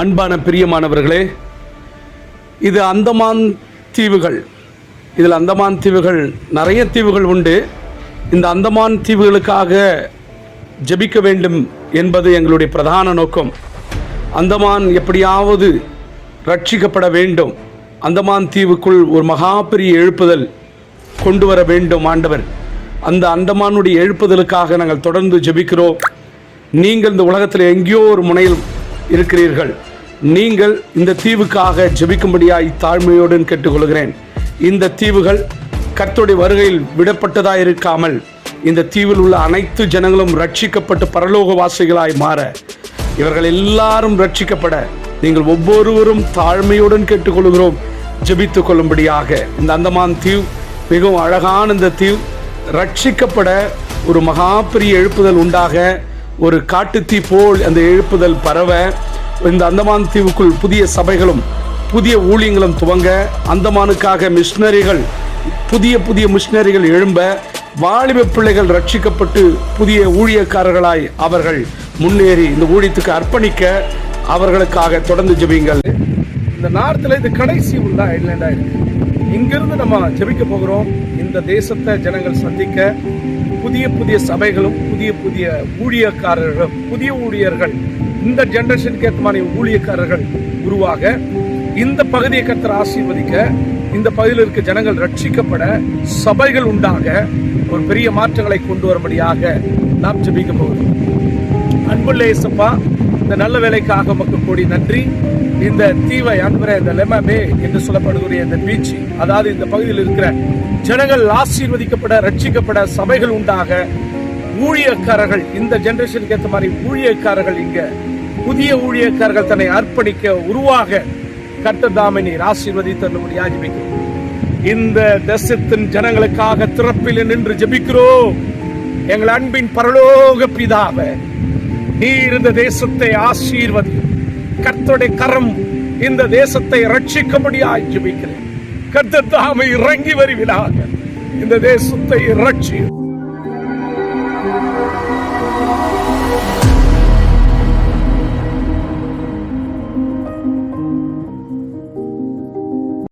அன்பான பிரியமானவர்களே, இது அந்தமான் தீவுகள். இதில் அந்தமான் தீவுகள் நிறைய தீவுகள் உண்டு. இந்த அந்தமான் தீவுகளுக்காக ஜெபிக்க வேண்டும் என்பது எங்களுடைய பிரதான நோக்கம். அந்தமான் எப்படியாவது ரட்சிக்கப்பட வேண்டும். அந்தமான் தீவுக்குள் ஒரு மகா பெரிய எழுப்புதல் கொண்டு வர வேண்டும் ஆண்டவர். அந்த அந்தமானுடைய எழுப்புதலுக்காக நாங்கள் தொடர்ந்து ஜெபிக்கிறோம். நீங்கள் இந்த உலகத்தில் எங்கேயோ ஒரு முனையில் இருக்கிறீர்கள். நீங்கள் இந்த தீவுக்காக ஜெபிக்கும்படியாய் தாழ்மையோடு கேட்டுக்கொள்கிறேன். இந்த தீவுகள் கர்த்தருடைய வருகையில் விடப்பட்டதாக இருக்காமல் இந்த தீவில் உள்ள அனைத்து ஜனங்களும் ரட்சிக்கப்பட்டு பரலோக வாசிகளாய் மாற, இவர்கள் எல்லாரும் ரட்சிக்கப்பட நீங்கள் ஒவ்வொருவரும் தாழ்மையுடன் கேட்டுக்கொள்கிறோம், ஜெபித்து கொள்ளும்படியாக. இந்த அந்தமான் தீவு மிகவும் அழகான இந்த தீவு ரட்சிக்கப்பட ஒரு மகா பெரிய எழுப்புதல் உண்டாக, ஒரு காட்டுத்தீ போல் அந்த எழுப்புதல் பரவ, இந்த அந்தமான் தீவுக்குள் புதிய சபைகளும் புதிய ஊழியங்களும் துவங்க, அந்தமானுக்காக மிஷினரிகள் புதிய மிஷினரிகள் எழும்ப, வாலிப பிள்ளைகள் ரட்சிக்கப்பட்டு புதிய ஊழியக்காரர்களாய் அவர்கள் முன்னேறி இந்த ஊழியத்துக்கு அர்ப்பணிக்க அவர்களுக்காக தொடர்ந்து ஜெபிங்கள். இந்த நார்த்தில் இது கடைசி உள்ள ஐலண்டா இருக்கு. இங்கிருந்து நம்ம ஜெபிக்க போகிறோம். இந்த தேசத்தை ஜனங்கள் சந்திக்க புதிய சபைகளும் புதிய ஊழியக்காரர்களும் புதிய ஊழியர்கள், இந்த ஜெனரேஷனுக்கு ஏற்ற மாதிரி ஊழியக்காரர்கள் உருவாக, இந்த பகுதியை கர்த்தர் ஆசீர்வதிக்க, இந்த பகுதியில் இருக்க ஜனங்கள் ரட்சிக்கப்பட, சபைகள் உண்டாக ஒரு பெரிய மாற்றங்களை கொண்டு வரும்படியாக நாம் ஜெபிக்க போகிறோம். அன்புள்ள இயேசுப்பா, இந்த நல்ல வேலைக்காக உமக்கு கூடி நன்றி. இந்த தீவை ஆண்டவரே, இந்த லெமா பே என்று சொல்லப்படுகிற இந்த பீச், அதாவது இந்த பகுதியில் இருக்கிற ஜனங்கள் ஆசீர்வதிக்கப்பட, ரட்சிக்கப்பட, சபைகள் உண்டாக, ஊழியக்காரர்கள், இந்த ஜெனரேஷனுக்கு ஏற்ற மாதிரி ஊழியக்காரர்கள், இங்க புதிய ஊழியக்காரர்கள் தன்னை அர்ப்பணிக்க உருவாக கர்த்தர் தாமே நீர் ஆசீர்வதித்தருளும்படியாக ஜெபிக்கிறோம். இந்த தேசத்தின் ஜனங்களுக்காக திறப்பில் நின்று ஜெபிக்கிறோம். எங்கள் அன்பின் பரலோக பிதாவே, நீர் இந்த தேசத்தை ஆசீர்வதி. கர்த்தருடைய கரம் இந்த தேசத்தை ரட்சிக்கும்படியாக ஜெபிக்கிறேன். கர்த்தர் தாமே இறங்கி வருவீராக. இந்த தேசத்தை ரட்சி.